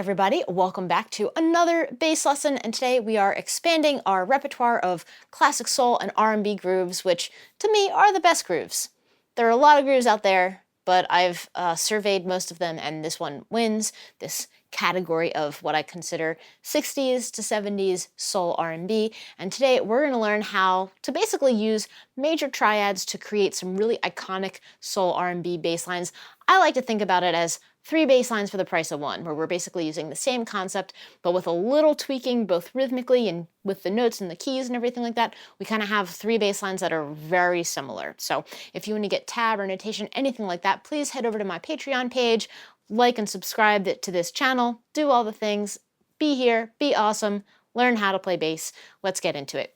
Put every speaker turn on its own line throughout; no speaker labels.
everybody, welcome back to another bass lesson, and today we are expanding our repertoire of classic soul and R&B grooves, which to me are the best grooves. There are a lot of grooves out there, but I've surveyed most of them, and this one wins this category of what I consider 60s to 70s soul R&B, and today we're going to learn how to basically use major triads to create some really iconic soul R&B bass lines. I like to think about it as 3 bass lines for the price of 1, where we're basically using the same concept, but with a little tweaking both rhythmically and with the notes and the keys and everything like that. We kind of have 3 bass lines that are very similar. So if you want to get tab or notation, anything like that, please head over to my Patreon page, like and subscribe to this channel, do all the things, be here, be awesome, learn how to play bass. Let's get into it.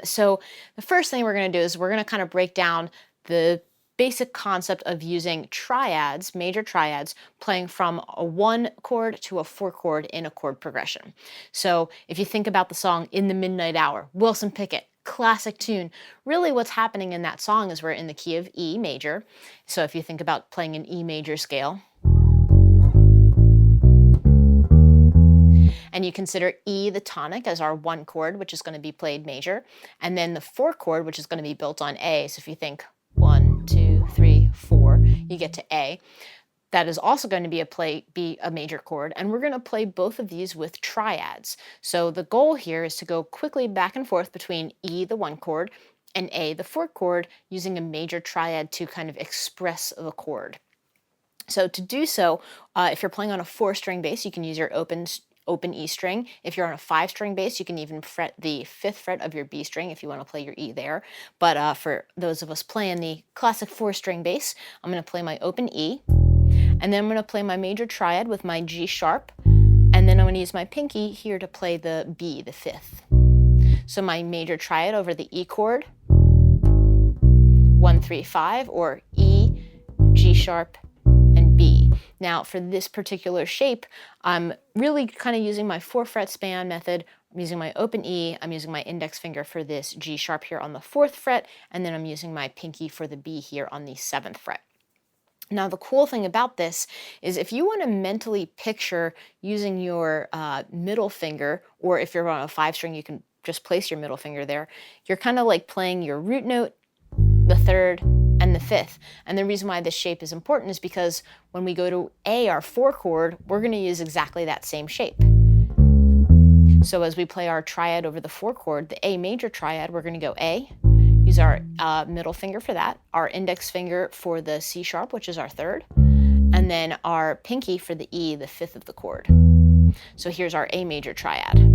So the first thing we're going to do is we're going to kind of break down the basic concept of using triads, major triads, playing from a 1 chord to a 4 chord in a chord progression. So if you think about the song In the Midnight Hour, Wilson Pickett, classic tune, really what's happening in that song is we're in the key of E major. So if you think about playing an E major scale, and you consider E the tonic as our 1 chord, which is going to be played major, and then the 4 chord, which is going to be built on A. So if you think 1, 2, 3, 4, you get to A. That is also going to be a major chord, and we're going to play both of these with triads. So the goal here is to go quickly back and forth between E, the 1 chord, and A, the 4 chord, using a major triad to kind of express the chord. So to do so, if you're playing on a 4-string bass, you can use your open E string. If you're on a 5-string bass, you can even fret the 5th fret of your B string if you want to play your E there. But for those of us playing the classic 4-string bass, I'm going to play my open E, and then I'm going to play my major triad with my G sharp, and then I'm going to use my pinky here to play the B, the 5th. So my major triad over the E chord, 1, 3, 5, or E, G sharp, and B. Now for this particular shape, I'm really kind of using my 4-fret span method. I'm using my open E, I'm using my index finger for this G sharp here on the 4th fret, and then I'm using my pinky for the B here on the 7th fret. Now the cool thing about this is if you want to mentally picture using your middle finger, or if you're on a 5-string, you can just place your middle finger there, you're kind of like playing your root note, the 3rd, and the 5th. And the reason why this shape is important is because when we go to A, our 4 chord, we're going to use exactly that same shape. So as we play our triad over the 4 chord, the A major triad, we're going to go A, use our middle finger for that, our index finger for the C sharp, which is our 3rd, and then our pinky for the E, the 5th of the chord. So here's our A major triad.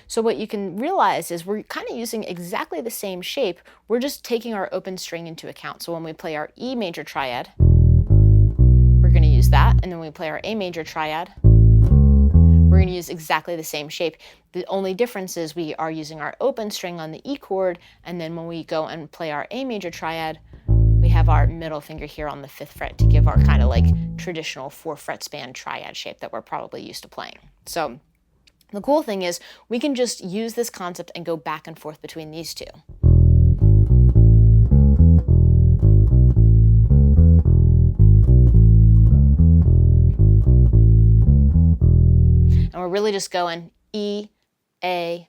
So what you can realize is we're kind of using exactly the same shape, we're just taking our open string into account. So when we play our E major triad, we're going to use that, and then when we play our A major triad, we're going to use exactly the same shape. The only difference is we are using our open string on the E chord, and then when we go and play our A major triad, we have our middle finger here on the 5th fret to give our kind of like traditional 4-fret span triad shape that we're probably used to playing. So the cool thing is we can just use this concept and go back and forth between these two. And we're really just going E, A,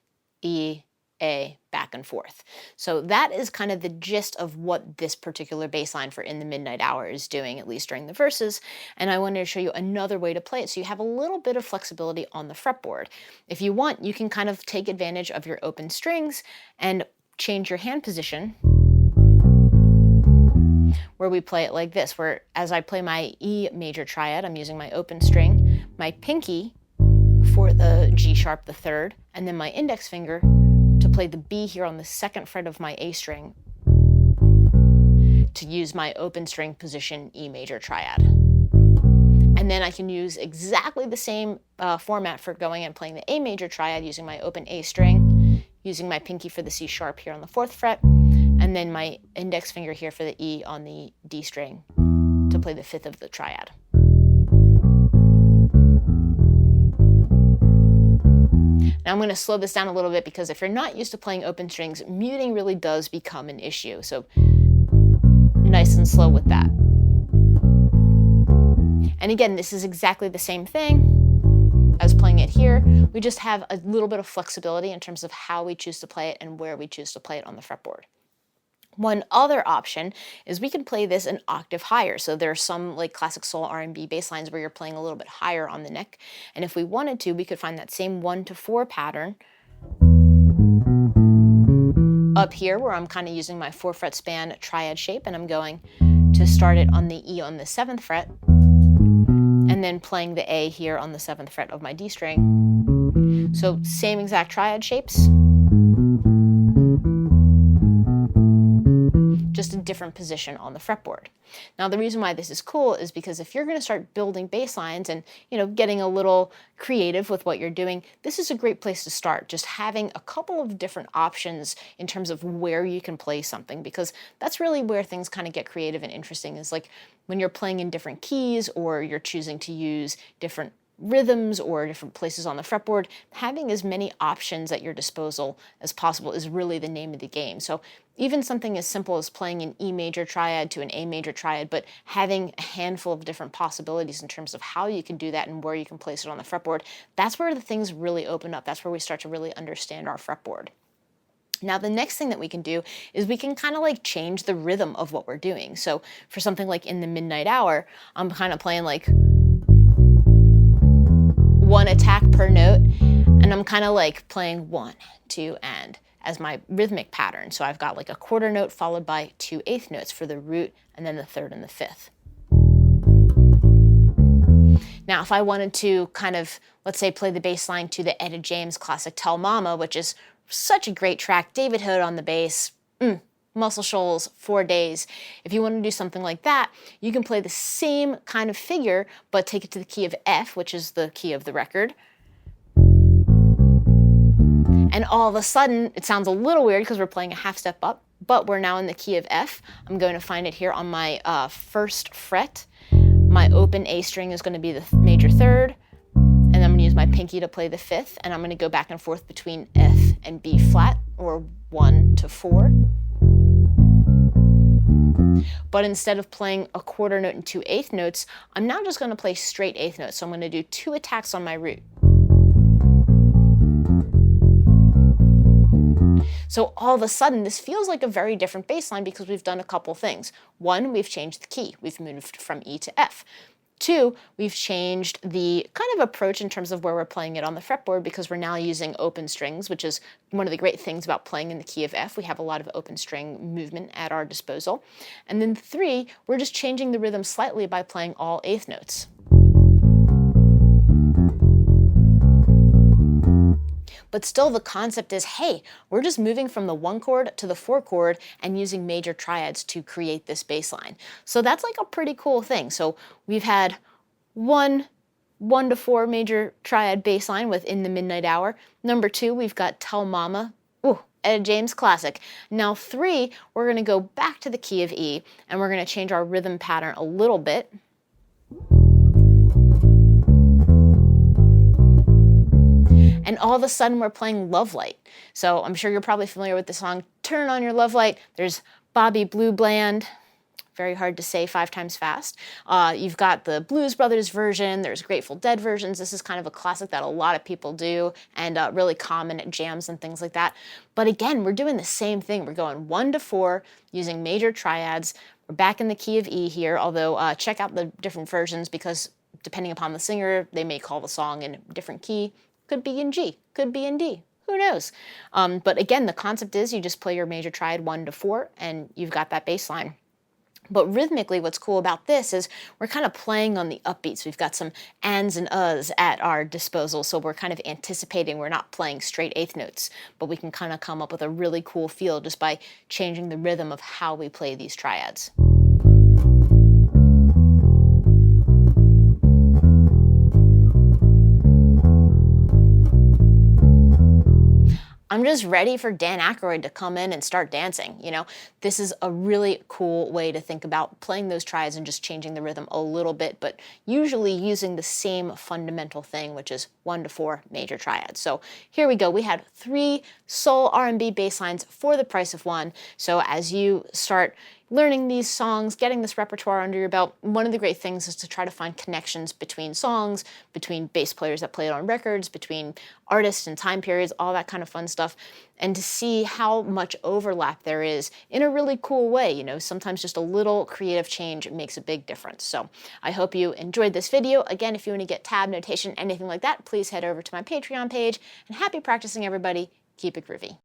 back and forth. So that is kind of the gist of what this particular bass line for In the Midnight Hour is doing, at least during the verses. And I wanted to show you another way to play it so you have a little bit of flexibility on the fretboard. If you want, you can kind of take advantage of your open strings and change your hand position, where we play it like this, where as I play my E major triad, I'm using my open string, my pinky for the G sharp, the 3rd, and then my index finger to play the B here on the 2nd fret of my A string to use my open string position E major triad. And then I can use exactly the same format for going and playing the A major triad using my open A string, using my pinky for the C sharp here on the 4th fret, and then my index finger here for the E on the D string to play the 5th of the triad. Now I'm going to slow this down a little bit because if you're not used to playing open strings, muting really does become an issue. So nice and slow with that. And again, this is exactly the same thing as playing it here. We just have a little bit of flexibility in terms of how we choose to play it and where we choose to play it on the fretboard. One other option is we can play this an octave higher. So there are some like classic soul R&B bass lines where you're playing a little bit higher on the neck. And if we wanted to, we could find that same 1 to 4 pattern up here where I'm kind of using my 4-fret span triad shape, and I'm going to start it on the E on the 7th fret and then playing the A here on the 7th fret of my D string. So same exact triad shapes, just a different position on the fretboard. Now the reason why this is cool is because if you're going to start building bass lines and getting a little creative with what you're doing, this is a great place to start. Just having a couple of different options in terms of where you can play something, because that's really where things kind of get creative and interesting, is like when you're playing in different keys or you're choosing to use different rhythms or different places on the fretboard. Having as many options at your disposal as possible is really the name of the game. So even something as simple as playing an E major triad to an A major triad, but having a handful of different possibilities in terms of how you can do that and where you can place it on the fretboard, that's where the things really open up. That's where we start to really understand our fretboard. Now the next thing that we can do is we can kind of like change the rhythm of what we're doing. So for something like in the midnight hour, I'm kind of playing like one attack per note, and I'm kind of like playing 1, 2, and as my rhythmic pattern. So I've got like a quarter note followed by 2 eighth notes for the root, and then the 3rd and the 5th. Now if I wanted to kind of, let's say, play the bass line to the Etta James classic Tell Mama, which is such a great track, David Hood on the bass, Muscle Shoals, 4 Days. If you want to do something like that, you can play the same kind of figure, but take it to the key of F, which is the key of the record. And all of a sudden, it sounds a little weird because we're playing a half step up, but we're now in the key of F. I'm going to find it here on my 1st fret. My open A string is going to be the major 3rd, and I'm going to use my pinky to play the 5th, and I'm going to go back and forth between F and B flat, or 1 to 4. But instead of playing a quarter note and 2 eighth notes, I'm now just going to play straight eighth notes. So I'm going to do 2 attacks on my root. So all of a sudden, this feels like a very different bass line because we've done a couple things. 1, we've changed the key. We've moved from E to F. 2, we've changed the kind of approach in terms of where we're playing it on the fretboard because we're now using open strings, which is one of the great things about playing in the key of F. We have a lot of open string movement at our disposal. And then 3, we're just changing the rhythm slightly by playing all eighth notes. But still the concept is, hey, we're just moving from the 1 chord to the 4 chord and using major triads to create this bass line. So that's like a pretty cool thing. So we've had 1 to 4 major triad bass line within the midnight hour. Number 2, we've got Tell Mama. Ooh, Etta James classic. Now 3, we're going to go back to the key of E and we're going to change our rhythm pattern a little bit. And all of a sudden we're playing Love Light. So I'm sure you're probably familiar with the song Turn On Your Love Light. There's Bobby Blue Bland, very hard to say 5 times fast. You've got the Blues Brothers version, there's Grateful Dead versions. This is kind of a classic that a lot of people do and really common at jams and things like that. But again, we're doing the same thing. We're going 1 to 4 using major triads. We're back in the key of E here, although check out the different versions because depending upon the singer, they may call the song in a different key. Could be in G, could be in D, who knows? But again, the concept is you just play your major triad 1 to 4 and you've got that bass line. But rhythmically, what's cool about this is we're kind of playing on the upbeats. We've got some ands and uhs at our disposal, so we're kind of anticipating. We're not playing straight eighth notes, but we can kind of come up with a really cool feel just by changing the rhythm of how we play these triads. I'm just ready for Dan Aykroyd to come in and start dancing. You know, this is a really cool way to think about playing those triads and just changing the rhythm a little bit, but usually using the same fundamental thing, which is 1 to 4 major triads. So here we go. We had 3 soul R&B bass lines for the price of 1. So as you start learning these songs, getting this repertoire under your belt, one of the great things is to try to find connections between songs, between bass players that played on records, between artists and time periods, all that kind of fun stuff, and to see how much overlap there is in a really cool way. You know, sometimes just a little creative change makes a big difference. So I hope you enjoyed this video. Again, if you want to get tab notation, anything like that, please head over to my Patreon page. And happy practicing, everybody. Keep it groovy.